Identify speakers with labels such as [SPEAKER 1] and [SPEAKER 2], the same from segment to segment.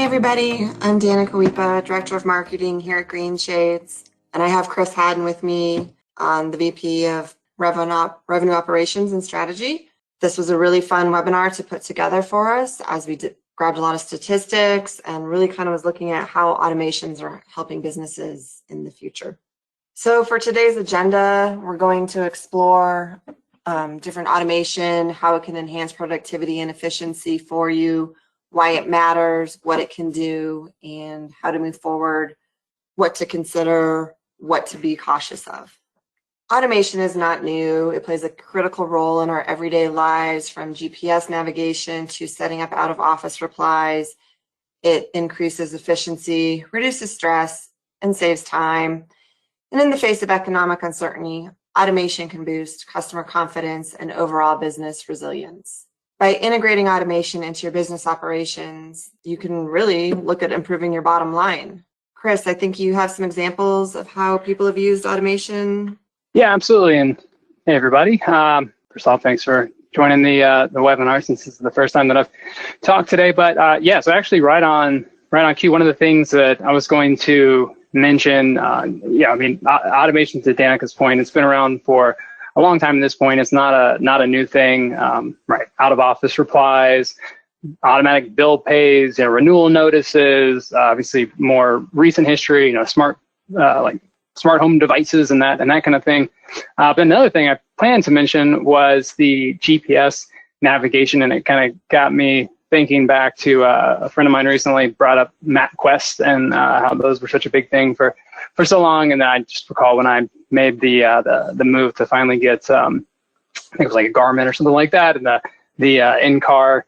[SPEAKER 1] everybody, I'm Danica Weepa, Director of Marketing here at Greenshades, and I have Chris Haddon with me on the VP of Revenue Operations and Strategy. This was a really fun webinar to put together for us as we grabbed a lot of statistics and really kind of was looking at how automations are helping businesses in the future. So for today's agenda, we're going to explore different automation, how it can enhance productivity and efficiency for you, why it matters, what it can do, and how to move forward, what to consider, what to be cautious of. Automation is not new. It plays a critical role in our everyday lives, from GPS navigation to setting up out-of-office replies. It increases efficiency, reduces stress, and saves time. And in the face of economic uncertainty, automation can boost customer confidence and overall business resilience. By integrating automation into your business operations, you can really look at improving your bottom line. Chris, I think you have some examples of how people have used automation.
[SPEAKER 2] Yeah, absolutely. And hey, everybody. First off, thanks for joining the webinar, since this is the first time that I've talked today. But yeah, so actually right on cue, one of the things that I was going to mention, automation, to Danica's point, it's been around for a long time at this point. It's not a new thing, right? Out of office replies, automatic bill pays, renewal notices, obviously more recent history, smart home devices and that kind of thing. But another thing I planned to mention was the GPS navigation, and it kind of got me thinking back to a friend of mine recently brought up MapQuest and how those were such a big thing for so long. And then I just recall when I made the move to finally get, I think it was like a Garmin or something like that, and the in-car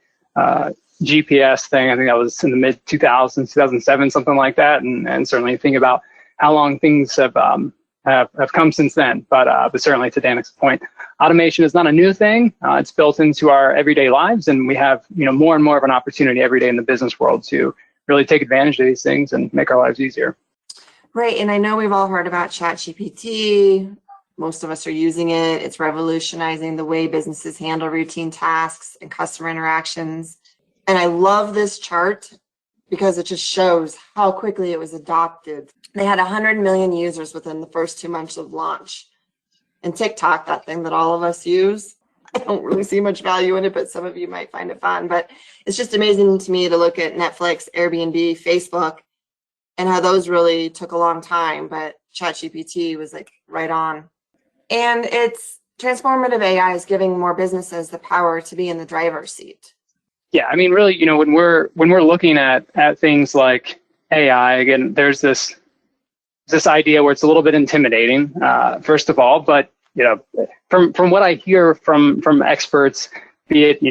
[SPEAKER 2] GPS thing. I think that was in the mid 2000s, 2007, something like that. And certainly think about how long things have come since then. But certainly, to Danica's point, automation is not a new thing. It's built into our everyday lives, and we have more and more of an opportunity every day in the business world to really take advantage of these things and make our lives easier.
[SPEAKER 1] Right, and I know we've all heard about ChatGPT. Most of us are using it. It's revolutionizing the way businesses handle routine tasks and customer interactions. And I love this chart because it just shows how quickly it was adopted. They had 100 million users within the first 2 months of launch. And TikTok, that thing that all of us use, I don't really see much value in it, but some of you might find it fun. But it's just amazing to me to look at Netflix, Airbnb, Facebook, and how those really took a long time, but ChatGPT was like right on. And it's transformative AI is giving more businesses the power to be in the driver's seat.
[SPEAKER 2] Yeah, I mean, really, when we're looking at things like AI, again, there's this idea where it's a little bit intimidating, first of all. But from what I hear from experts, be it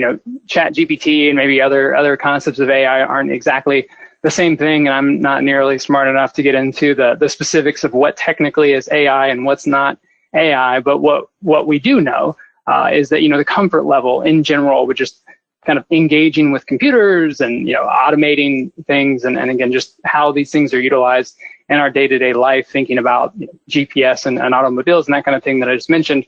[SPEAKER 2] ChatGPT and maybe other concepts of AI aren't exactly the same thing, and I'm not nearly smart enough to get into the specifics of what technically is AI and what's not AI. But what we do know is that the comfort level in general with just kind of engaging with computers and automating things, and again, just how these things are utilized in our day-to-day life, thinking about GPS and automobiles and that kind of thing that I just mentioned.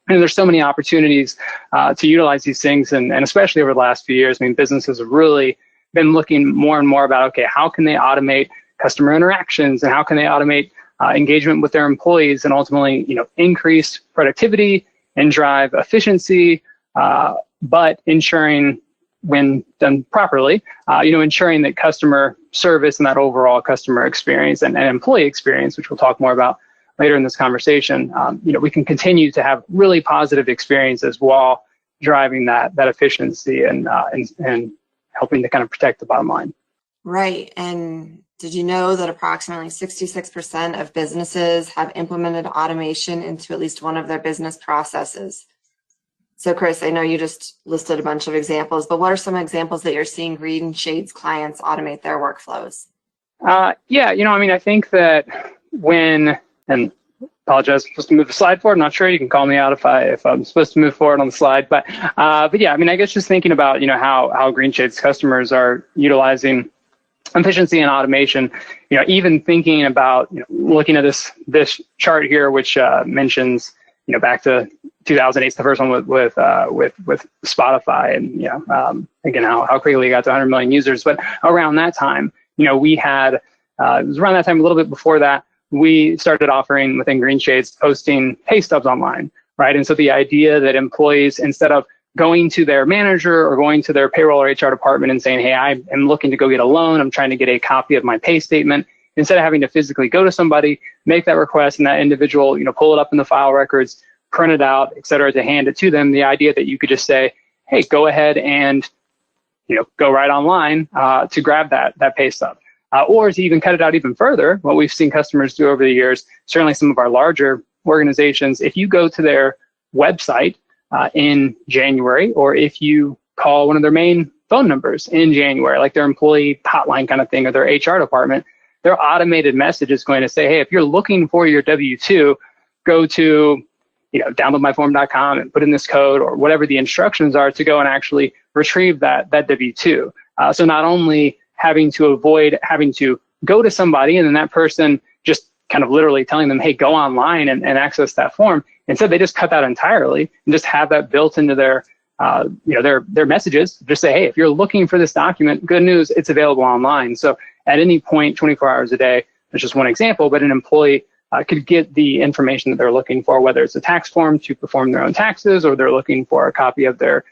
[SPEAKER 2] And there's so many opportunities to utilize these things, and especially over the last few years, I mean, businesses have really been looking more and more about, okay, how can they automate customer interactions, and how can they automate engagement with their employees, and ultimately, increase productivity and drive efficiency, but ensuring, when done properly, ensuring that customer service and that overall customer experience and employee experience, which we'll talk more about later in this conversation, we can continue to have really positive experiences while driving that efficiency and helping to kind of protect the bottom line.
[SPEAKER 1] Right. And did you know that approximately 66% of businesses have implemented automation into at least one of their business processes? So Chris, I know you just listed a bunch of examples, but what are some examples that you're seeing Greenshades clients automate their workflows?
[SPEAKER 2] I think that and apologize, I'm supposed to move the slide forward. I'm not sure. You can call me out if I'm supposed to move forward on the slide. But yeah, I guess just thinking about how Greenshades customers are utilizing efficiency and automation. Even thinking about looking at this chart here, which mentions back to 2008 is the first one with Spotify, and again how quickly it got to 100 million users. But around that time, we had it was around that time, a little bit before that, we started offering within Greenshades posting pay stubs online, right? And so the idea that employees, instead of going to their manager or going to their payroll or HR department and saying, hey, I am looking to go get a loan, I'm trying to get a copy of my pay statement, instead of having to physically go to somebody, make that request, and that individual, pull it up in the file records, print it out, et cetera, to hand it to them, the idea that you could just say, hey, go ahead and go right online to grab that pay stub. Or to even cut it out even further, what we've seen customers do over the years, certainly some of our larger organizations, if you go to their website in January, or if you call one of their main phone numbers in January, like their employee hotline kind of thing, or their HR department, their automated message is going to say, hey, if you're looking for your W-2, go to downloadmyform.com and put in this code, or whatever the instructions are to go and actually retrieve that W-2. So not only having to avoid having to go to somebody and then that person just kind of literally telling them, hey, go online and access that form. Instead, they just cut that entirely and just have that built into their messages. Just say, hey, if you're looking for this document, good news, it's available online. So at any point, 24 hours a day, that's just one example, but an employee could get the information that they're looking for, whether it's a tax form to perform their own taxes, or they're looking for a copy of their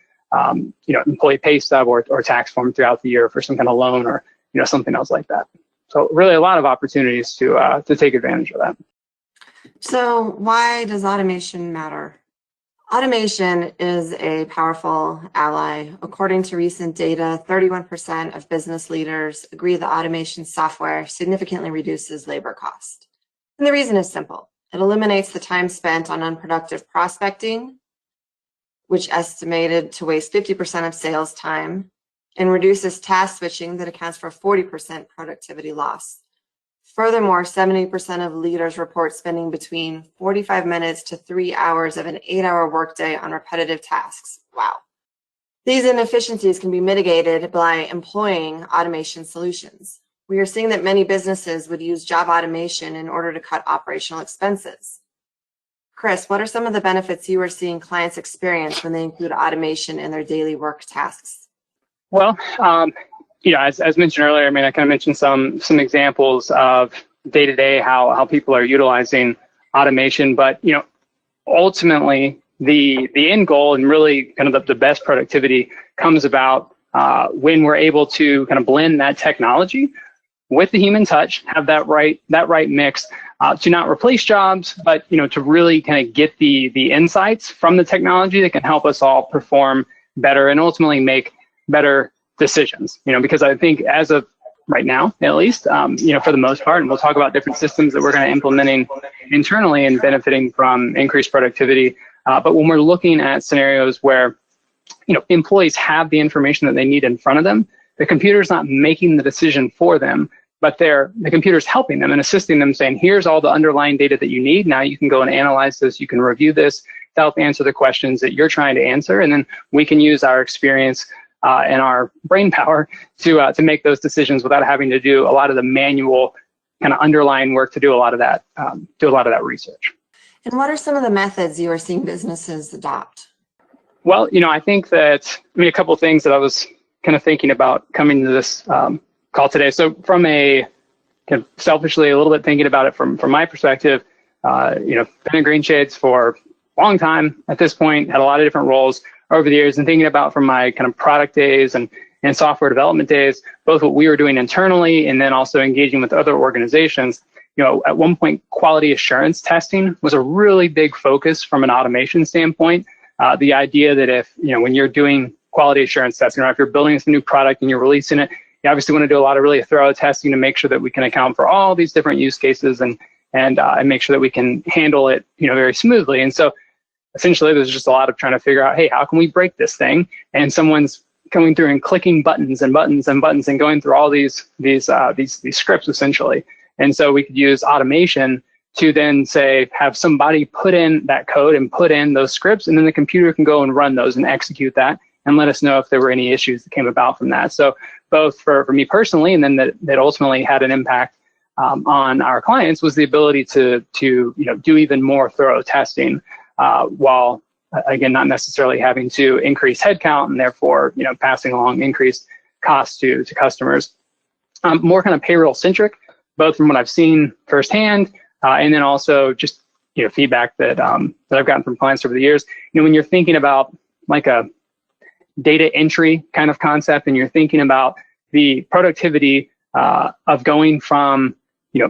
[SPEAKER 2] employee pay stub or tax form throughout the year for some kind of loan or something else like that. So really a lot of opportunities to take advantage of that.
[SPEAKER 1] So why does automation matter? Automation is a powerful ally. According to recent data, 31% of business leaders agree that automation software significantly reduces labor cost. And the reason is simple. It eliminates the time spent on unproductive prospecting, which estimated to waste 50% of sales time, and reduces task switching that accounts for 40% productivity loss. Furthermore, 70% of leaders report spending between 45 minutes to 3 hours of an 8-hour workday on repetitive tasks. Wow. These inefficiencies can be mitigated by employing automation solutions. We are seeing that many businesses would use job automation in order to cut operational expenses. Chris, what are some of the benefits you are seeing clients experience when they include automation in their daily work tasks?
[SPEAKER 2] Well, as mentioned earlier, I kind of mentioned some examples of day-to-day how people are utilizing automation, but ultimately the end goal and really kind of the best productivity comes about when we're able to kind of blend that technology with the human touch, have that right mix. To not replace jobs, but to really kind of get the insights from the technology that can help us all perform better and ultimately make better decisions. Because I think as of right now, at least, for the most part, and we'll talk about different systems that we're going to implementing internally and benefiting from increased productivity. But when we're looking at scenarios where employees have the information that they need in front of them, the computer's not making the decision for them, but the computer's helping them and assisting them, saying, here's all the underlying data that you need. Now you can go and analyze this. You can review this to help answer the questions that you're trying to answer. And then we can use our experience and our brain power to make those decisions without having to do a lot of the manual kind of underlying work to do a lot of that research.
[SPEAKER 1] And what are some of the methods you are seeing businesses adopt?
[SPEAKER 2] Well, I think that, a couple of things that I was kind of thinking about coming to this call today. So from a kind of selfishly a little bit thinking about it from my perspective, been in Greenshades for a long time at this point, had a lot of different roles over the years, and thinking about from my kind of product days and software development days, both what we were doing internally and then also engaging with other organizations. At one point, quality assurance testing was a really big focus from an automation standpoint. The idea that if, when you're doing quality assurance testing, or if you're building this new product and you're releasing it, you obviously want to do a lot of really thorough testing to make sure that we can account for all these different use cases and make sure that we can handle it, very smoothly. And so essentially there's just a lot of trying to figure out, hey, how can we break this thing? And someone's coming through and clicking buttons and buttons and buttons and going through all these scripts essentially. And so we could use automation to then say, have somebody put in that code and put in those scripts, and then the computer can go and run those and execute that and let us know if there were any issues that came about from that. So both for me personally, and then that ultimately had an impact on our clients, was the ability to do even more thorough testing while again, not necessarily having to increase headcount and therefore, passing along increased costs to customers. More kind of payroll centric, both from what I've seen firsthand, and then also just feedback that I've gotten from clients over the years. When you're thinking about like a data entry kind of concept, and you're thinking about the productivity of going from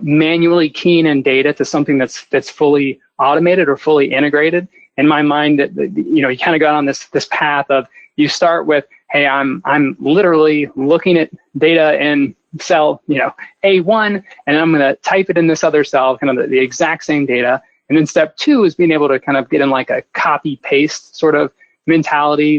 [SPEAKER 2] manually keying in data to something that's fully automated or fully integrated. In my mind, that you kind of go on this path of, you start with, hey, I'm literally looking at data in cell A1, and I'm going to type it in this other cell, kind of the exact same data. And then step 2 is being able to kind of get in like a copy paste sort of mentality.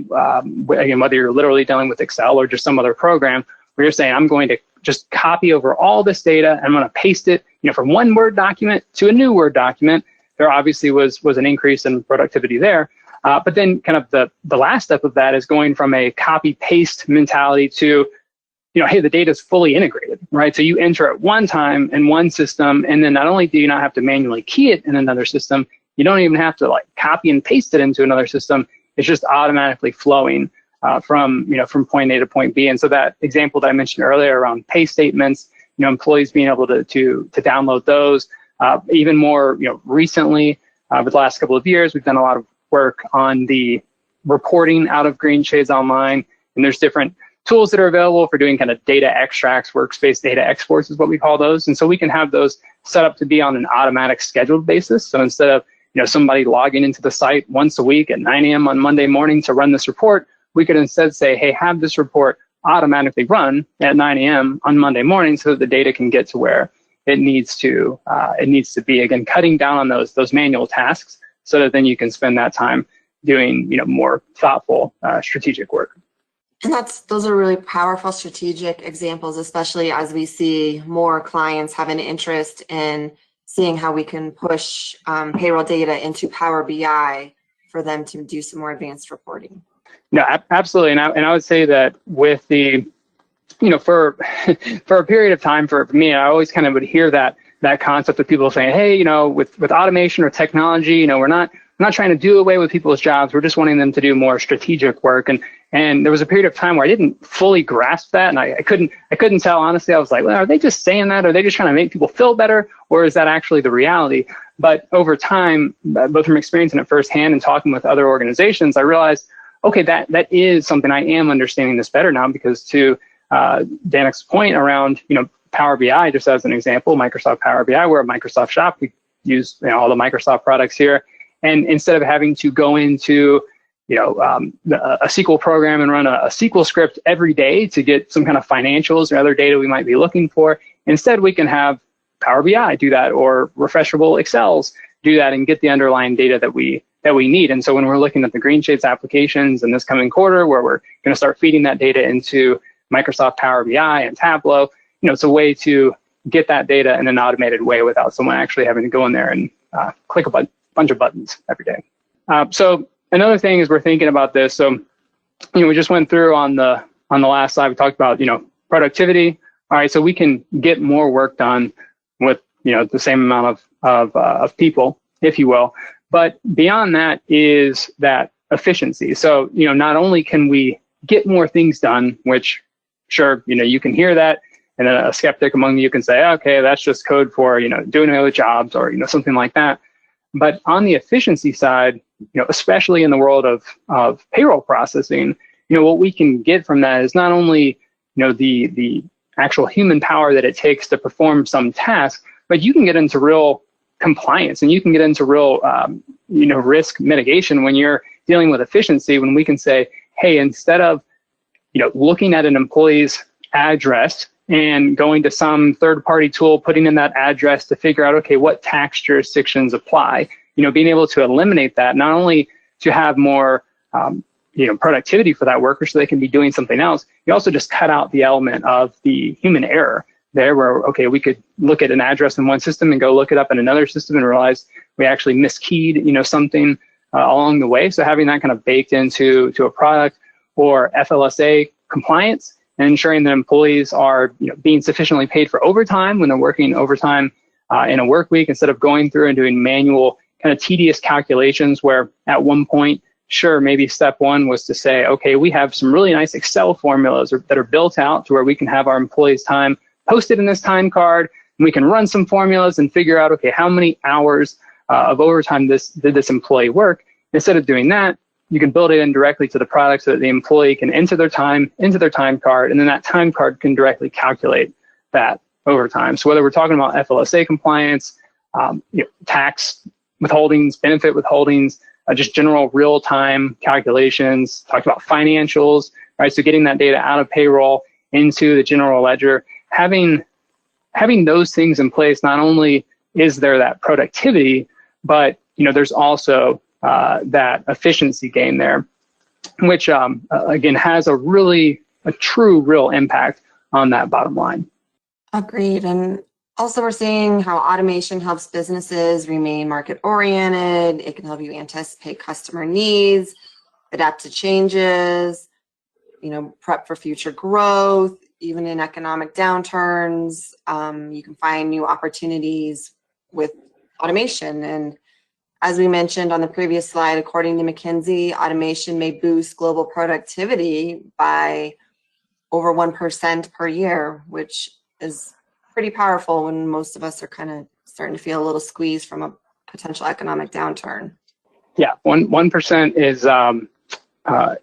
[SPEAKER 2] Again, whether you're literally dealing with Excel or just some other program, where you're saying, I'm going to just copy over all this data, and I'm going to paste it, from one Word document to a new Word document. There obviously was an increase in productivity there. But then kind of the last step of that is going from a copy paste mentality to, hey, the data is fully integrated, right? So you enter it one time in one system, and then not only do you not have to manually key it in another system, you don't even have to like copy and paste it into another system. It's just automatically flowing from point A to point B. And so that example that I mentioned earlier around pay statements, employees being able to download those. Even more, recently, over the last couple of years, we've done a lot of work on the reporting out of Greenshades Online, and there's different tools that are available for doing kind of data extracts, workspace data exports is what we call those. And so we can have those set up to be on an automatic scheduled basis. So instead of somebody logging into the site once a week at 9 a.m. on Monday morning to run this report, we could instead say, hey, have this report automatically run at 9 a.m. on Monday morning so that the data can get to where it needs to be. Again, cutting down on those manual tasks so that then you can spend that time doing more thoughtful strategic work.
[SPEAKER 1] And those are really powerful strategic examples, especially as we see more clients have an interest in seeing how we can push payroll data into Power BI for them to do some more advanced reporting.
[SPEAKER 2] No, absolutely. And I would say that with the, for a period of time for me, I always kind of would hear that concept of people saying, hey, with automation or technology, we're not trying to do away with people's jobs. We're just wanting them to do more strategic work. And there was a period of time where I didn't fully grasp that, and I couldn't tell, honestly. I was like, well, are they just saying that? Are they just trying to make people feel better? Or is that actually the reality? But over time, both from experiencing it firsthand and talking with other organizations, I realized, okay, that is something. I am understanding this better now, because to Danik's point around, Power BI, just as an example, Microsoft Power BI, we're a Microsoft shop. We use all the Microsoft products here. And instead of having to go into a SQL program and run a SQL script every day to get some kind of financials or other data we might be looking for, instead we can have Power BI do that, or refreshable Excels do that, and get the underlying data that we need. And so when we're looking at the Greenshades applications in this coming quarter, where we're going to start feeding that data into Microsoft Power BI and Tableau, it's a way to get that data in an automated way without someone actually having to go in there and click a bunch of buttons every day. So another thing is, we're thinking about this. So, we just went through on the last slide, we talked about, productivity. All right, so we can get more work done with, the same amount of people, if you will. But beyond that is that efficiency. So, not only can we get more things done, which sure, you can hear that, and then a skeptic among you can say, okay, that's just code for, doing other jobs, or, something like that. But on the efficiency side, especially in the world of payroll processing, what we can get from that is not only, the actual human power that it takes to perform some task, but you can get into real compliance, and you can get into real, risk mitigation when you're dealing with efficiency, when we can say, hey, instead of, looking at an employee's address and going to some third-party tool, putting in that address to figure out, okay, what tax jurisdictions apply, being able to eliminate that, not only to have more, productivity for that worker so they can be doing something else, you also just cut out the element of the human error there, where, okay, we could look at an address in one system and go look it up in another system and realize we actually miskeyed, something along the way. So having that kind of baked into a product, or FLSA compliance, and ensuring that employees are being sufficiently paid for overtime when they're working overtime in a work week, instead of going through and doing manual kind of tedious calculations where at one point sure, maybe step one was to say, okay, we have some really nice Excel formulas that are built out to where we can have our employees' time posted in this time card, and we can run some formulas and figure out, okay, how many hours of overtime did this employee work. Instead of doing that, you can build it in directly to the product so that the employee can enter their time into their time card, and then that time card can directly calculate that overtime. So whether we're talking about FLSA compliance, tax withholdings, benefit withholdings, just general real-time calculations, talked about financials, right? So getting that data out of payroll into the general ledger, having those things in place, not only is there that productivity, but there's also that efficiency gain there, which again has a true real impact on that bottom line.
[SPEAKER 1] Agreed. And also we're seeing how automation helps businesses remain market oriented. It can help you anticipate customer needs, adapt to changes, prep for future growth. Even in economic downturns, you can find new opportunities with automation. And as we mentioned on the previous slide, according to McKinsey, automation may boost global productivity by over 1% per year, which is pretty powerful when most of us are kind of starting to feel a little squeezed from a potential economic downturn.
[SPEAKER 2] Yeah, 1% is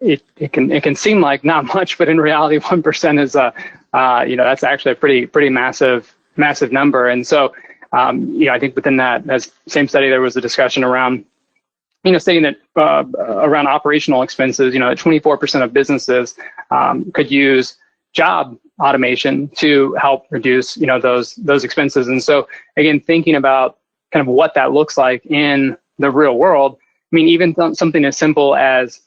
[SPEAKER 2] it can seem like not much, but in reality, 1% is that's actually a pretty massive number. And so I think within that same study there was a discussion around stating that around operational expenses, that 24% of businesses could use job automation to help reduce those expenses. And so again, thinking about kind of what that looks like in the real world, I mean, even something as simple as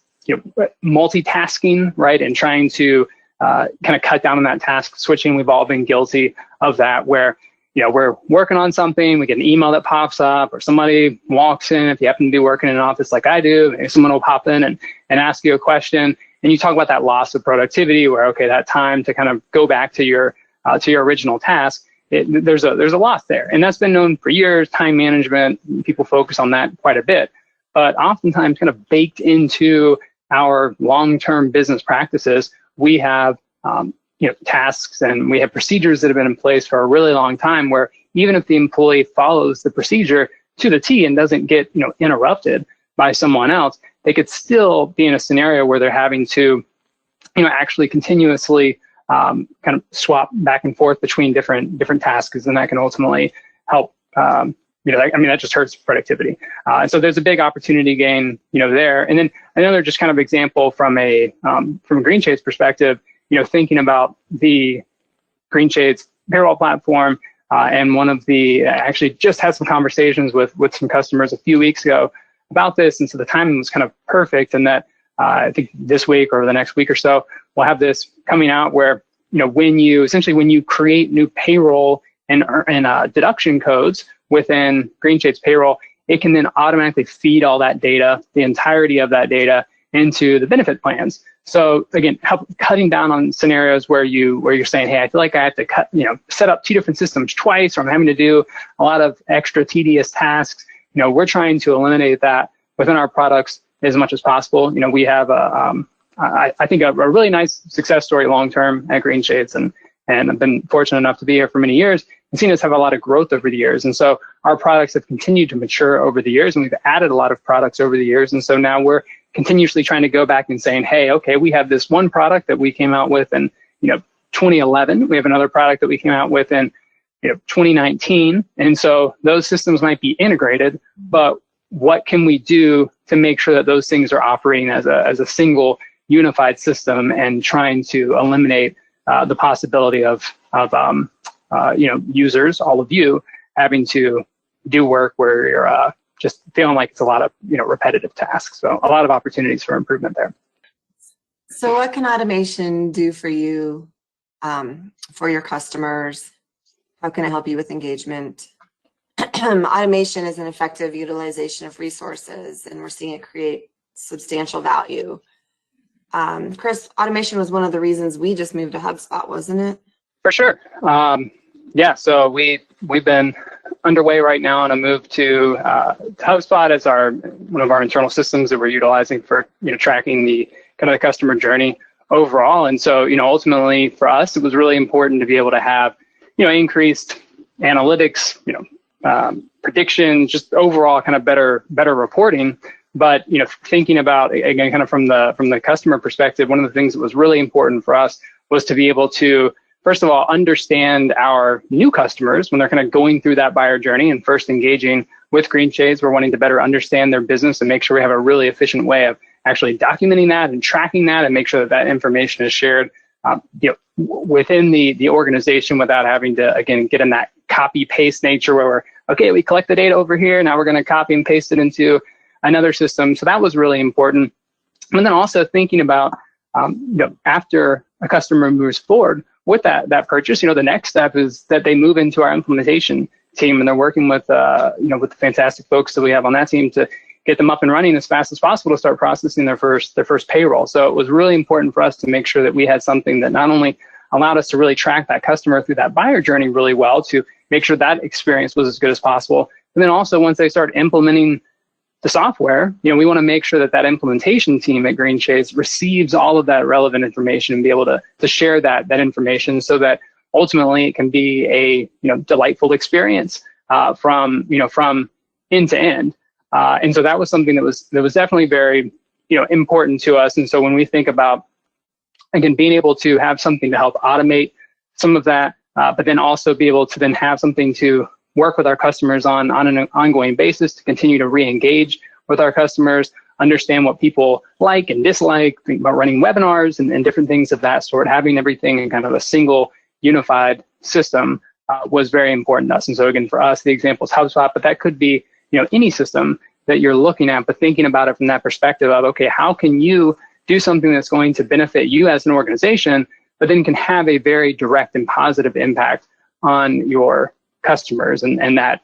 [SPEAKER 2] multitasking, right, and trying to kind of cut down on that task switching. We've all been guilty of that, where we're working on something, we get an email that pops up, or somebody walks in. If you happen to be working in an office like I do, maybe someone will pop in and ask you a question, and you talk about that loss of productivity, where okay, that time to kind of go back to your original task, there's a loss there, and that's been known for years. Time management, people focus on that quite a bit, but oftentimes kind of baked into our long-term business practices, we have tasks and we have procedures that have been in place for a really long time, where even if the employee follows the procedure to the T and doesn't get interrupted by someone else, they could still be in a scenario where they're having to actually continuously kind of swap back and forth between different tasks, and that can ultimately help that just hurts productivity. So there's a big opportunity gain, there. And then another just kind of example from a Greenshades perspective, thinking about the Greenshades payroll platform, and actually just had some conversations with some customers a few weeks ago about this. And so the timing was kind of perfect, and that I think this week or the next week or so, we'll have this coming out where, when you create new payroll and deduction codes within Greenshades payroll, it can then automatically feed all that data, the entirety of that data, into the benefit plans. So again, cutting down on scenarios where you're saying, hey, I feel like I have to set up two different systems twice, or I'm having to do a lot of extra tedious tasks. We're trying to eliminate that within our products as much as possible. We have I think a really nice success story long-term at Greenshades, and I've been fortunate enough to be here for many years and seen us have a lot of growth over the years. And so our products have continued to mature over the years, and we've added a lot of products over the years. And so now we're continuously trying to go back and saying, hey, okay, we have this one product that we came out with in 2011. We have another product that we came out with in 2019. And so those systems might be integrated, but what can we do to make sure that those things are operating as a single unified system, and trying to eliminate the possibility of users, all of you, having to do work where you're just feeling like it's a lot of repetitive tasks. So a lot of opportunities for improvement there.
[SPEAKER 1] So what can automation do for you, for your customers? How can it help you with engagement? Automation is an effective utilization of resources, and we're seeing it create substantial value. Chris, automation was one of the reasons we just moved to HubSpot, wasn't it?
[SPEAKER 2] For sure. Yeah. So we've been underway right now on a move to HubSpot as one of our internal systems that we're utilizing for tracking the kind of the customer journey overall. And so ultimately for us, it was really important to be able to have increased analytics, predictions, just overall kind of better reporting. But thinking about, again, kind of from the customer perspective, one of the things that was really important for us was to be able to, first of all, understand our new customers when they're kind of going through that buyer journey and first engaging with Greenshades. We're wanting to better understand their business and make sure we have a really efficient way of actually documenting that and tracking that and make sure that that information is shared within the organization without having to, again, get in that copy paste nature where we're, okay, we collect the data over here, now we're going to copy and paste it into another system. So that was really important. And then also thinking about, after a customer moves forward with that purchase, the next step is that they move into our implementation team, and they're working with, with the fantastic folks that we have on that team to get them up and running as fast as possible to start processing their first payroll. So it was really important for us to make sure that we had something that not only allowed us to really track that customer through that buyer journey really well, to make sure that experience was as good as possible. And then also once they start implementing the software, we want to make sure that that implementation team at Greenshades receives all of that relevant information and be able to share that information so that ultimately it can be a delightful experience from end to end. And so that was something that was definitely very important to us. And so when we think about, again, being able to have something to help automate some of that, but then also be able to then have something to work with our customers on an ongoing basis to continue to re-engage with our customers, understand what people like and dislike, think about running webinars and different things of that sort. Having everything in kind of a single unified system was very important to us. And so again, for us, the example is HubSpot, but that could be any system that you're looking at, but thinking about it from that perspective of, okay, how can you do something that's going to benefit you as an organization, but then can have a very direct and positive impact on your customers. And that,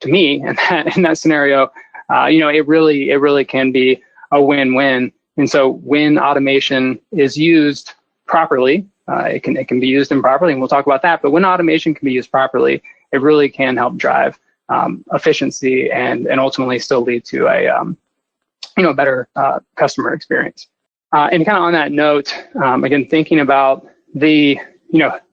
[SPEAKER 2] to me, in that scenario, it really can be a win-win. And so when automation is used properly, it can be used improperly, and we'll talk about that. But when automation can be used properly, it really can help drive efficiency and ultimately still lead to a better customer experience. And kind of on that note, again, thinking about the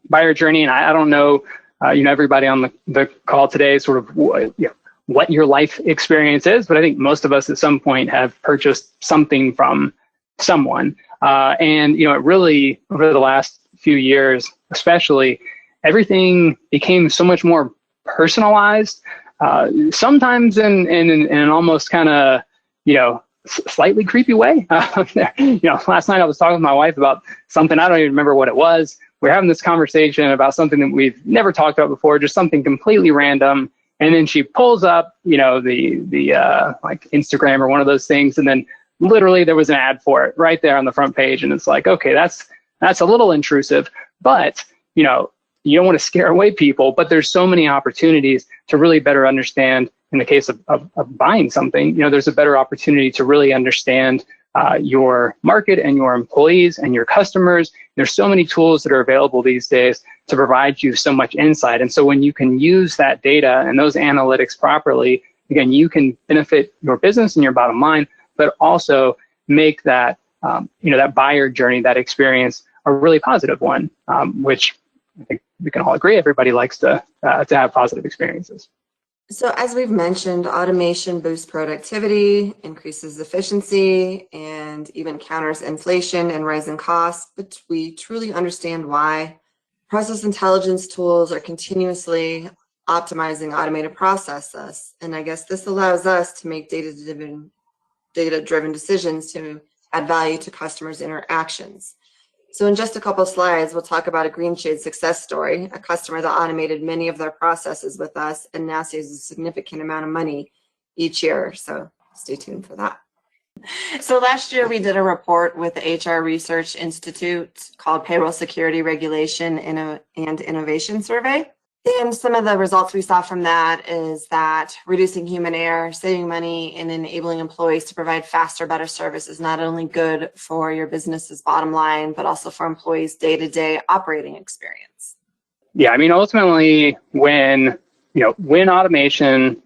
[SPEAKER 2] buyer journey, and I don't know. Everybody on the call today, sort of what your life experience is, but I think most of us at some point have purchased something from someone. And it really, over the last few years, especially, everything became so much more personalized, sometimes in an almost kind of, slightly creepy way. Last night I was talking with my wife about something, I don't even remember what it was. We're having this conversation about something that we've never talked about before, just something completely random. And then she pulls up, the like Instagram or one of those things. And then literally there was an ad for it right there on the front page. And it's like, okay, that's a little intrusive, but you don't want to scare away people, but there's so many opportunities to really better understand. In the case of buying something, there's a better opportunity to really understand your market and your employees and your customers. There's so many tools that are available these days to provide you so much insight. And so when you can use that data and those analytics properly, again, you can benefit your business and your bottom line, but also make that, that buyer journey, that experience, a really positive one, which I think we can all agree everybody likes to have positive experiences.
[SPEAKER 1] So as we've mentioned, automation boosts productivity, increases efficiency, and even counters inflation and rising costs. But we truly understand why process intelligence tools are continuously optimizing automated processes. And I guess this allows us to make data-driven decisions to add value to customers' interactions. So in just a couple of slides, we'll talk about a Greenshades success story, a customer that automated many of their processes with us and now saves a significant amount of money each year. So stay tuned for that. So last year we did a report with the HR Research Institute called Payroll Security Regulation and Innovation Survey. And some of the results we saw from that is that reducing human error, saving money, and enabling employees to provide faster, better service is not only good for your business's bottom line, but also for employees' day-to-day operating experience.
[SPEAKER 2] Yeah, I mean, ultimately, when when automation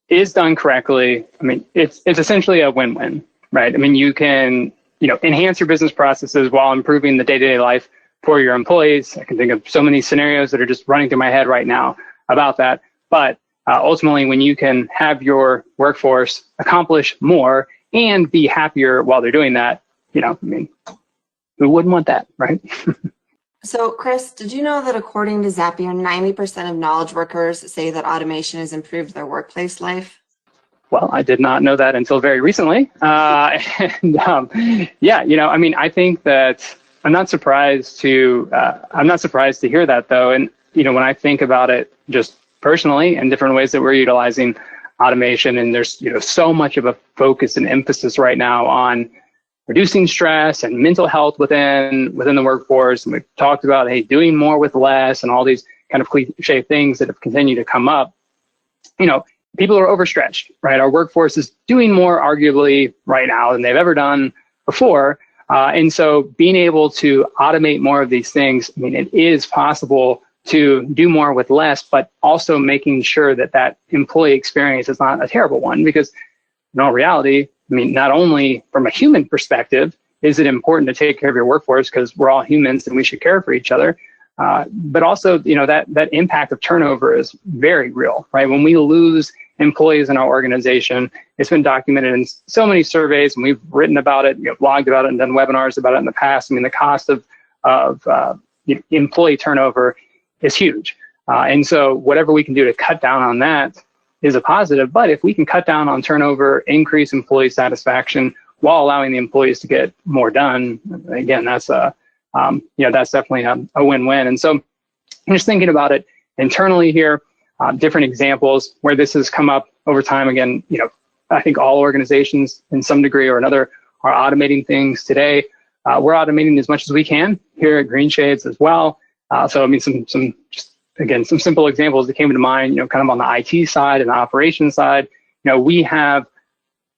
[SPEAKER 2] is done correctly, I mean, it's essentially a win-win, right? I mean, you can, enhance your business processes while improving the day-to-day life for your employees. I can think of so many scenarios that are just running through my head right now about that. But ultimately, when you can have your workforce accomplish more and be happier while they're doing that, I mean, who wouldn't want that, right?
[SPEAKER 1] So, Chris, did you know that according to Zapier, 90% of knowledge workers say that automation has improved their workplace life?
[SPEAKER 2] Well, I did not know that until very recently. I mean, I think that I'm not surprised to hear that, though. And, when I think about it just personally and different ways that we're utilizing automation, and there's, so much of a focus and emphasis right now on reducing stress and mental health within the workforce. And we've talked about, hey, doing more with less and all these kind of cliche things that have continued to come up. People are overstretched, right? Our workforce is doing more arguably right now than they've ever done before. And so being able to automate more of these things, I mean, it is possible to do more with less, but also making sure that that employee experience is not a terrible one. Because in all reality, I mean, not only from a human perspective is it important to take care of your workforce because we're all humans and we should care for each other, but also, that impact of turnover is very real, right? When we lose employees in our organization, it's been documented in so many surveys, and we've written about it, blogged about it, and done webinars about it in the past. I mean, the cost of employee turnover is huge, and so whatever we can do to cut down on that is a positive. But if we can cut down on turnover, increase employee satisfaction while allowing the employees to get more done, again, that's that's definitely a win-win. And so I'm just thinking about it internally here, different examples where this has come up over time. Again, I think all organizations in some degree or another are automating things today. We're automating as much as we can here at Greenshades as well. So I mean, some simple examples that came to mind, kind of on the IT side and the operations side. We have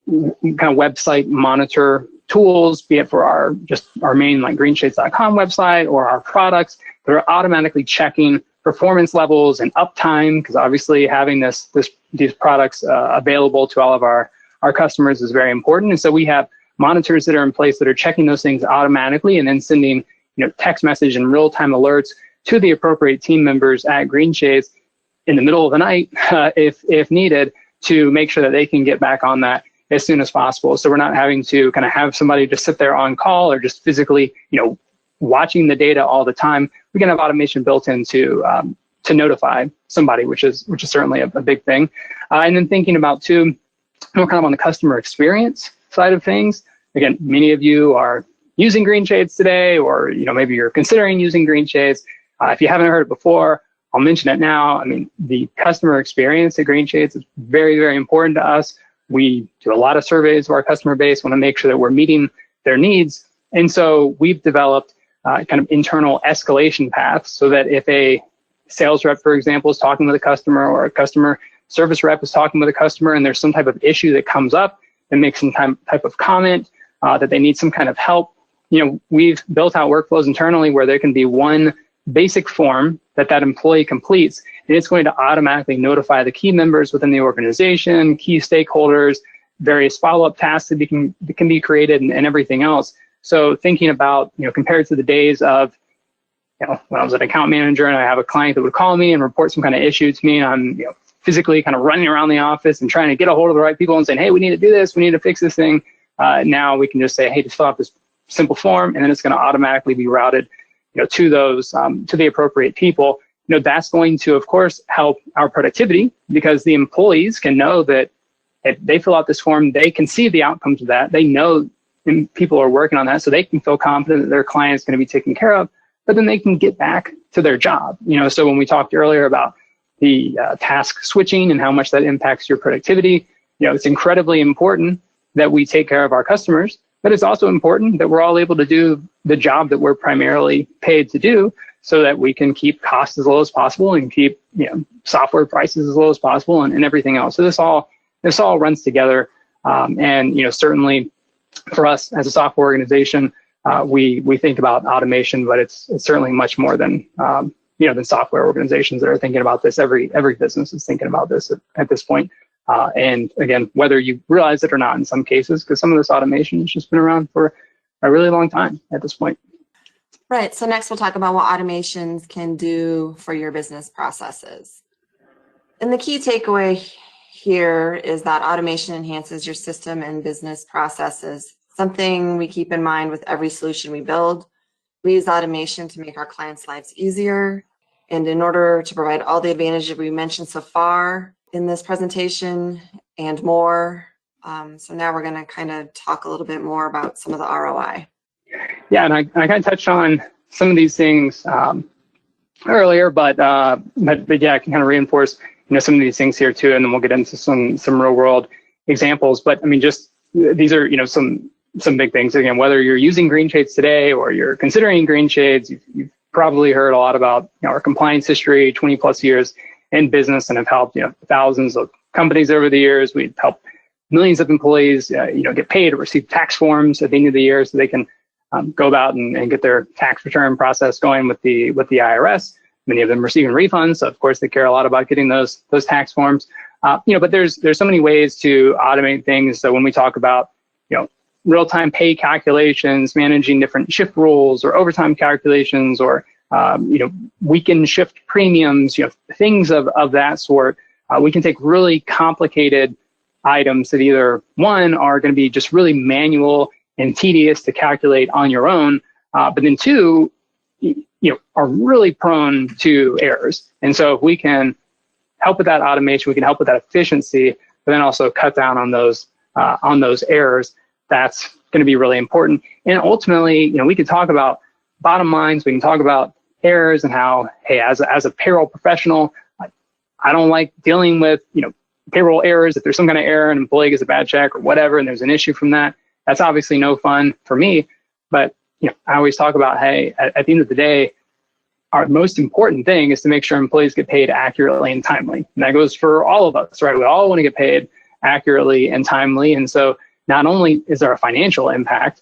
[SPEAKER 2] kind of website monitor tools, be it for our main like greenshades.com website or our products that are automatically checking performance levels and uptime, because obviously having these products available to all of our customers is very important. And so we have monitors that are in place that are checking those things automatically and then sending text message and real-time alerts to the appropriate team members at Greenshades in the middle of the night, if needed, to make sure that they can get back on that as soon as possible. So we're not having to kind of have somebody just sit there on call or just physically, watching the data all the time. We can have automation built in to notify somebody, which is certainly a big thing. And then thinking about too, more kind of on the customer experience side of things. Again, many of you are using Greenshades today, or maybe you're considering using Greenshades. If you haven't heard it before, I'll mention it now. I mean, the customer experience at Greenshades is very, very important to us. We do a lot of surveys of our customer base, want to make sure that we're meeting their needs. And so we've developed kind of internal escalation paths so that if a sales rep, for example, is talking with a customer, or a customer service rep is talking with a customer, and there's some type of issue that comes up and makes some type of comment that they need some kind of help, we've built out workflows internally where there can be one basic form that employee completes, and it's going to automatically notify the key members within the organization, key stakeholders, various follow-up tasks that can be created, and everything else. So thinking about, compared to the days of, when I was an account manager and I have a client that would call me and report some kind of issue to me, and I'm, physically kind of running around the office and trying to get a hold of the right people and saying, hey, we need to do this, we need to fix this thing. Now we can just say, hey, just fill out this simple form, and then it's going to automatically be routed, to those, to the appropriate people. That's going to, of course, help our productivity, because the employees can know that if they fill out this form, they can see the outcomes of that. They know people are working on that, so they can feel confident that their client is going to be taken care of, but then they can get back to their job. So when we talked earlier about the task switching and how much that impacts your productivity, it's incredibly important that we take care of our customers, but it's also important that we're all able to do the job that we're primarily paid to do, so that we can keep costs as low as possible and keep software prices as low as possible, and everything else. So this all runs together, and certainly for us as a software organization, we think about automation, but it's certainly much more than than software organizations that are thinking about this. Every business is thinking about this at this point. And again, whether you realize it or not in some cases, because some of this automation has just been around for a really long time at this point.
[SPEAKER 1] Right. So next we'll talk about what automations can do for your business processes. And the key takeaway here is that automation enhances your system and business processes, something we keep in mind with every solution we build. We use automation to make our clients' lives easier. And in order to provide all the advantages we mentioned so far in this presentation and more, so now we're going to kind of talk a little bit more about some of the ROI.
[SPEAKER 2] Yeah, and I kind of touched on some of these things earlier, but yeah, I can kind of reinforce some of these things here too, and then we'll get into some real world examples. But I mean, just these are some big things. Again, whether you're using Greenshades today or you're considering Greenshades, you've probably heard a lot about our compliance history, 20 plus years in business, and have helped thousands of companies over the years. We've helped millions of employees get paid or receive tax forms at the end of the year so they can go about and get their tax return process going with the IRS. Many of them receiving refunds, so of course they care a lot about getting those tax forms. But there's so many ways to automate things. So when we talk about real-time pay calculations, managing different shift rules or overtime calculations, or weekend shift premiums, things of that sort, we can take really complicated items that either one are going to be just really manual and tedious to calculate on your own, but then two, are really prone to errors. And so if we can help with that automation, we can help with that efficiency, but then also cut down on those errors. That's going to be really important. And ultimately, we can talk about bottom lines. We can talk about errors and how, hey, as a payroll professional, I don't like dealing with payroll errors. If there's some kind of error, an employee gets a bad check or whatever, and there's an issue from that, that's obviously no fun for me. But I always talk about, hey, at the end of the day, our most important thing is to make sure employees get paid accurately and timely. And that goes for all of us, right? We all want to get paid accurately and timely. And so not only is there a financial impact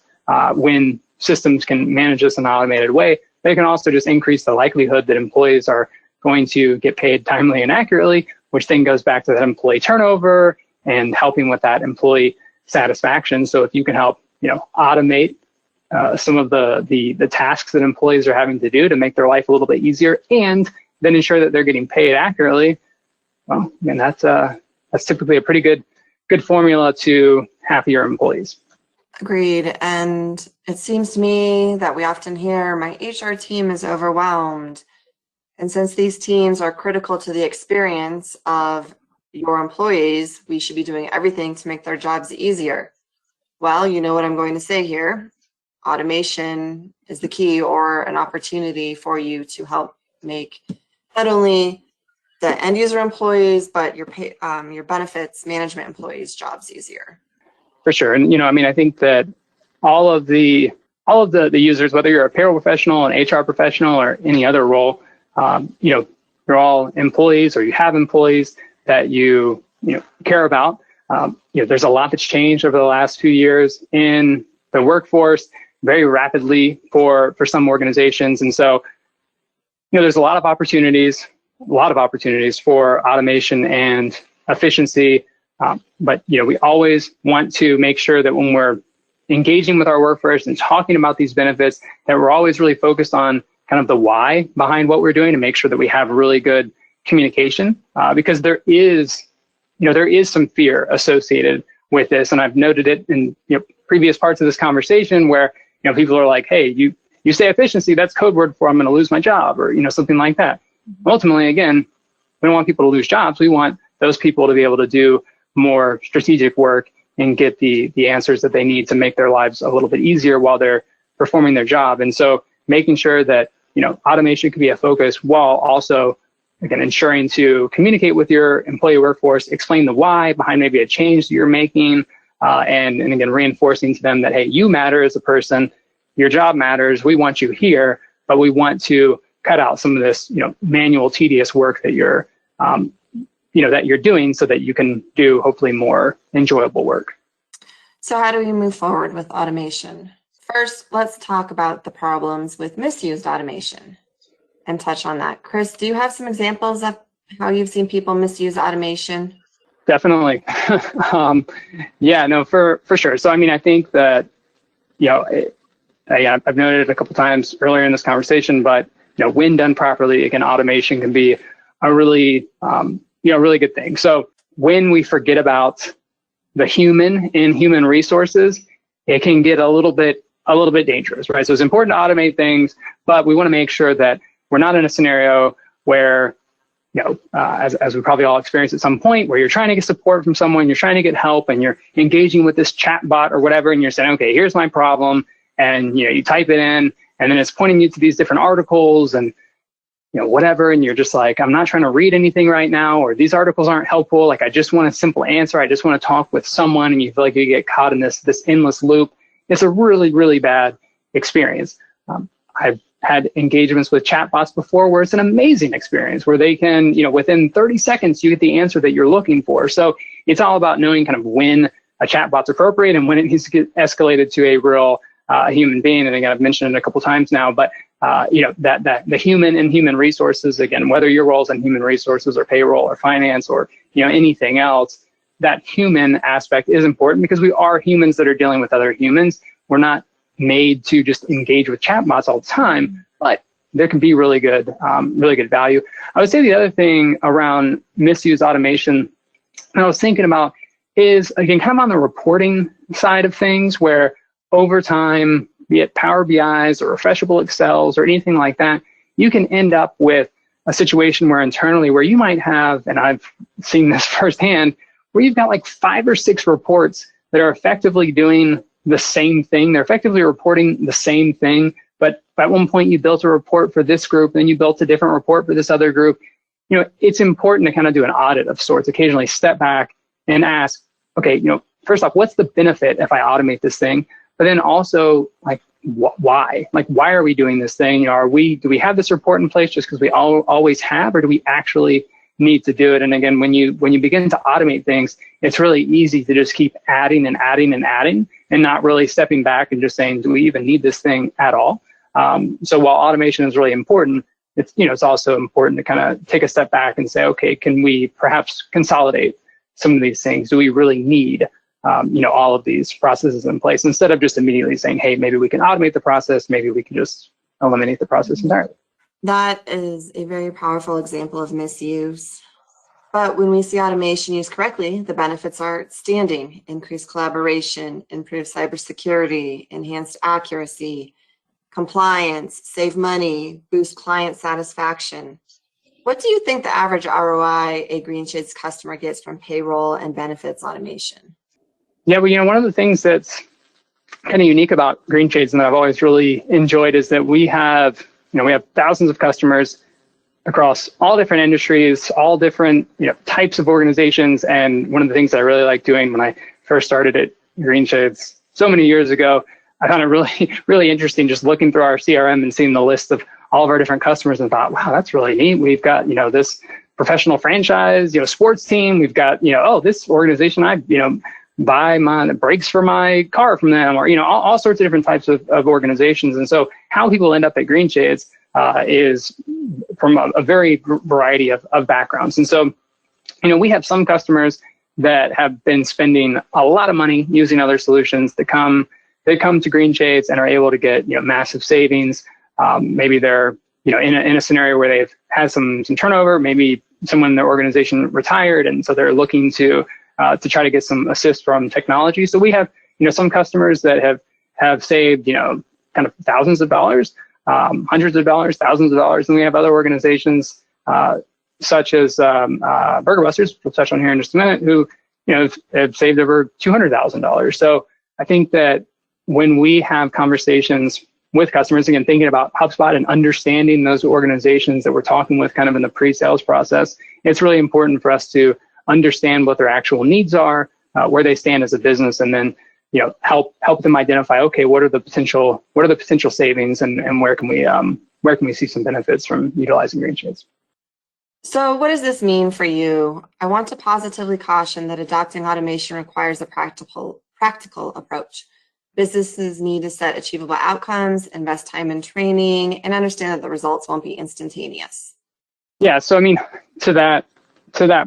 [SPEAKER 2] when systems can manage this in an automated way, they can also just increase the likelihood that employees are going to get paid timely and accurately, which then goes back to that employee turnover and helping with that employee satisfaction. So if you can help, automate some of the tasks that employees are having to do to make their life a little bit easier, and then ensure that they're getting paid accurately, well, I mean, that's typically a pretty good formula to happier employees.
[SPEAKER 1] Agreed. And it seems to me that we often hear my HR team is overwhelmed. And since these teams are critical to the experience of your employees, we should be doing everything to make their jobs easier. Well, you know what I'm going to say here. Automation is the key, or an opportunity for you to help make not only the end user employees, but your benefits management employees' jobs easier.
[SPEAKER 2] For sure. And, I think that all of the users, whether you're a payroll professional, an HR professional, or any other role, you're all employees, or you have employees that you care about. There's a lot that's changed over the last few years in the workforce very rapidly for some organizations. And so, there's a lot of opportunities for automation and efficiency. But we always want to make sure that when we're engaging with our workforce and talking about these benefits, that we're always really focused on kind of the why behind what we're doing, to make sure that we have really good communication, because there is some fear associated with this. And I've noted it in previous parts of this conversation where people are like, hey, you say efficiency, that's code word for I'm going to lose my job, or something like that. Ultimately, again, we don't want people to lose jobs. We want those people to be able to do more strategic work and get the answers that they need to make their lives a little bit easier while they're performing their job. And so making sure that automation can be a focus, while also, again, ensuring to communicate with your employee workforce, explain the why behind maybe a change that you're making, and again, reinforcing to them that, hey, you matter as a person, your job matters, we want you here, but we want to cut out some of this manual, tedious work that you're doing, so that you can do hopefully more enjoyable work.
[SPEAKER 1] So how do we move forward with automation? First, let's talk about the problems with misused automation. and touch on that. Chris, do you have some examples of how you've seen people misuse automation?
[SPEAKER 2] Definitely. Yeah, no, for sure. So, I mean, I think that, I've noted it a couple times earlier in this conversation, but, when done properly, again, automation can be a really, really good thing. So when we forget about the human in human resources, it can get a little bit dangerous, right? So it's important to automate things, but we want to make sure that we're not in a scenario where, as we probably all experience at some point, where you're trying to get support from someone, you're trying to get help, and you're engaging with this chat bot or whatever, and you're saying, okay, here's my problem, and you type it in, and then it's pointing you to these different articles and whatever, and you're just like, I'm not trying to read anything right now, or these articles aren't helpful. Like, I just want a simple answer. I just want to talk with someone, and you feel like you get caught in this endless loop. It's a really, really bad experience. I've had engagements with chatbots before where it's an amazing experience, where they can, within 30 seconds, you get the answer that you're looking for. So it's all about knowing kind of when a chatbot's appropriate and when it needs to get escalated to a real human being. And again, I've mentioned it a couple times now, but that the human and human resources, again, whether your role's in human resources or payroll or finance or anything else, that human aspect is important because we are humans that are dealing with other humans. We're not made to just engage with chatbots all the time, but there can be really good value. I would say the other thing around misuse automation, and I was thinking about, is again kind of on the reporting side of things, where over time, be it Power BIs or refreshable Excels or anything like that, you can end up with a situation where internally, where you might have, and I've seen this firsthand, where you've got like 5 or 6 reports that are effectively doing the same thing. They're effectively reporting the same thing, but at one point you built a report for this group, then you built a different report for this other group. It's important to kind of do an audit of sorts, occasionally step back and ask, okay, first off, what's the benefit if I automate this thing? But then also, like, why? Like, why are we doing this thing? Do we have this report in place just because we always have, or do we actually need to do it? And again, when you begin to automate things, it's really easy to just keep adding and adding and adding, and not really stepping back and just saying, do we even need this thing at all? So while automation is really important, it's also important to kind of take a step back and say, okay, can we perhaps consolidate some of these things? Do we really need all of these processes in place, instead of just immediately saying, hey, maybe we can automate the process, maybe we can just eliminate the process entirely.
[SPEAKER 1] That is a very powerful example of misuse. But when we see automation used correctly, the benefits are outstanding: increased collaboration, improved cybersecurity, enhanced accuracy, compliance, save money, boost client satisfaction. What do you think the average ROI a Greenshades customer gets from payroll and benefits automation?
[SPEAKER 2] Yeah, well, one of the things that's kind of unique about Greenshades and that I've always really enjoyed is that we have thousands of customers across all different industries, all different types of organizations. And one of the things that I really like doing when I first started at Greenshades so many years ago, I found it really, really interesting just looking through our CRM and seeing the list of all of our different customers, and thought, wow, that's really neat. We've got, this professional franchise, sports team. We've got, this organization, I, buy my brakes for my car from them, or, all sorts of different types of organizations. And so how people end up at Greenshades is from a very variety of backgrounds. And so, we have some customers that have been spending a lot of money using other solutions that come to Greenshades and are able to get, massive savings. Maybe they're, in a scenario where they've had some turnover, maybe someone in their organization retired, and so they're looking to try to get some assist from technology. So we have, some customers that have saved, kind of thousands of dollars, hundreds of dollars, thousands of dollars. And we have other organizations such as BurgerBusters, we'll touch on here in just a minute, who, have saved over $200,000. So I think that when we have conversations with customers, again, thinking about HubSpot and understanding those organizations that we're talking with kind of in the pre-sales process, it's really important for us to understand what their actual needs are, where they stand as a business, and then help them identify, okay, what are the potential savings, and where can we see some benefits from utilizing Greenshades.
[SPEAKER 1] So what does this mean for you? I want to positively caution that adopting automation requires a practical approach. Businesses need to set achievable outcomes, invest time in training, and understand that the results won't be instantaneous.
[SPEAKER 2] Yeah. So, I mean, to that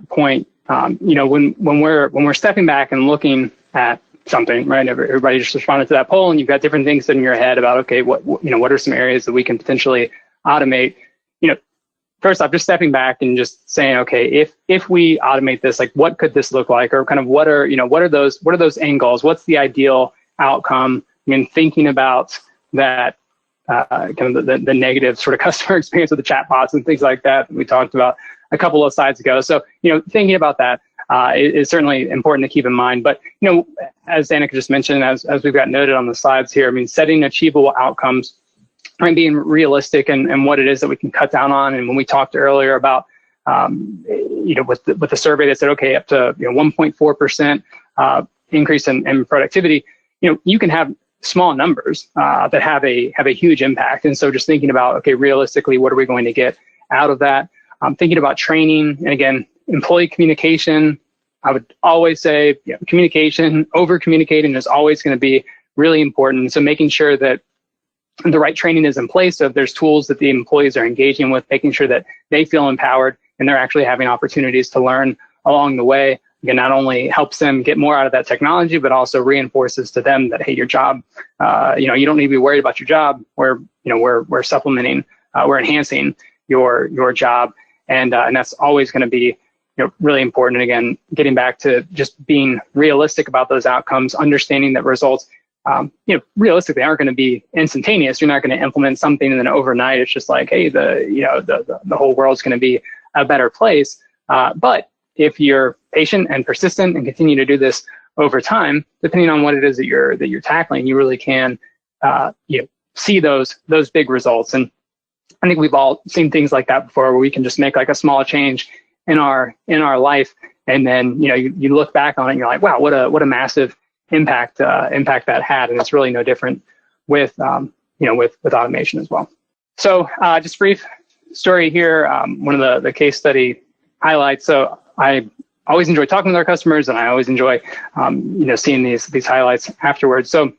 [SPEAKER 2] point, when we're stepping back and looking at something, right? Everybody just responded to that poll, and you've got different things in your head about, okay, what are some areas that we can potentially automate? First off, just stepping back and just saying, okay, if we automate this, like, what could this look like, or kind of what are those end goals? What's the ideal outcome? I mean, thinking about that kind of the negative sort of customer experience with the chatbots and things like that we talked about a couple of slides ago. So, thinking about that is certainly important to keep in mind. But, as Danica just mentioned, as we've got noted on the slides here, I mean, setting achievable outcomes and being realistic and what it is that we can cut down on. And when we talked earlier about, with the survey that said, okay, up to 1.4% increase in productivity, you can have small numbers that have a huge impact. And so just thinking about, okay, realistically, what are we going to get out of that? Thinking about training, and again, employee communication. I would always say communication, over communicating is always going to be really important. So making sure that the right training is in place. So if there's tools that the employees are engaging with, making sure that they feel empowered and they're actually having opportunities to learn along the way. Again, not only helps them get more out of that technology, but also reinforces to them that, hey, your job, you don't need to be worried about your job. We're supplementing, we're enhancing your job, and that's always going to be really important. And again, getting back to just being realistic about those outcomes, understanding that results, realistically aren't going to be instantaneous. You're not going to implement something and then overnight it's just like, hey, the whole world's going to be a better place. But if you're patient and persistent and continue to do this over time, depending on what it is that you're tackling, you really can see those big results. And I think we've all seen things like that before, where we can just make like a small change in our life, and then you look back on it and you're like, wow, what a massive impact that had. And it's really no different with automation as well. So just brief story here. One of the case study highlights. So I always enjoy talking with our customers, and I always enjoy seeing these highlights afterwards. So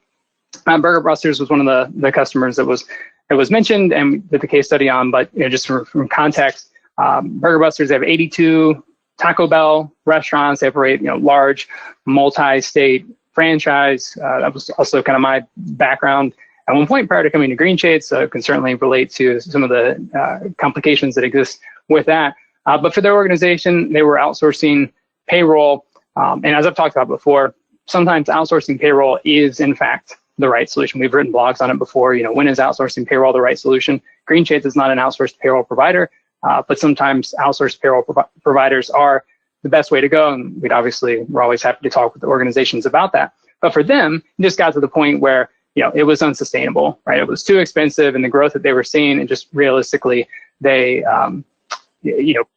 [SPEAKER 2] BurgerBusters was one of the customers that was mentioned and we did the case study on. But just from context, BurgerBusters, they have 82 Taco Bell restaurants. They operate large multi-state franchise. That was also kind of my background at one point prior to coming to Greenshades, so it can certainly relate to some of the complications that exist with that. But for their organization, they were outsourcing payroll. And as I've talked about before, sometimes outsourcing payroll is, in fact, the right solution. We've written blogs on it before. When is outsourcing payroll the right solution? Greenshades is not an outsourced payroll provider, but sometimes outsourced payroll providers are the best way to go. And we're always happy to talk with the organizations about that. But for them, it just got to the point where it was unsustainable, right? It was too expensive, and the growth that they were seeing, and just realistically, they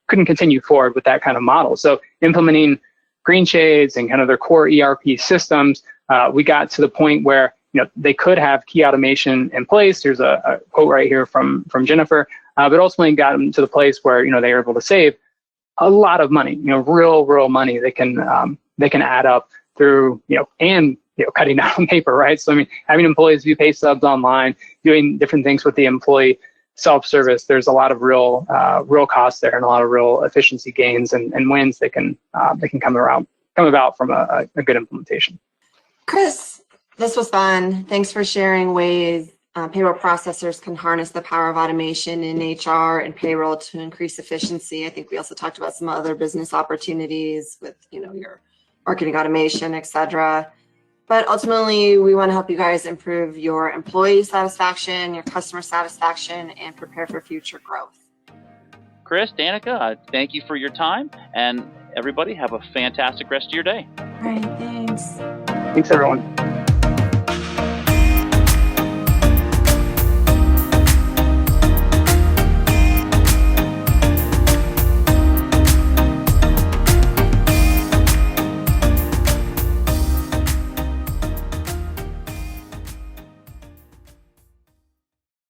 [SPEAKER 2] couldn't continue forward with that kind of model. So implementing Greenshades and kind of their core ERP systems, we got to the point where they could have key automation in place. Here's a quote right here from Jennifer, but ultimately got them to the place where they were able to save a lot of money, real money that can add up through and cutting down on paper, right? So I mean, having employees view pay stubs online, doing different things with the employee self-service, there's a lot of real costs there and a lot of real efficiency gains and wins that can come about from a good implementation.
[SPEAKER 1] Chris, this was fun. Thanks for sharing ways payroll processors can harness the power of automation in HR and payroll to increase efficiency. I think we also talked about some other business opportunities with your marketing automation, et cetera. But ultimately, we want to help you guys improve your employee satisfaction, your customer satisfaction, and prepare for future growth.
[SPEAKER 3] Chris, Danica, thank you for your time, and everybody have a fantastic rest of your day.
[SPEAKER 1] All right, thanks.
[SPEAKER 2] Thanks, everyone.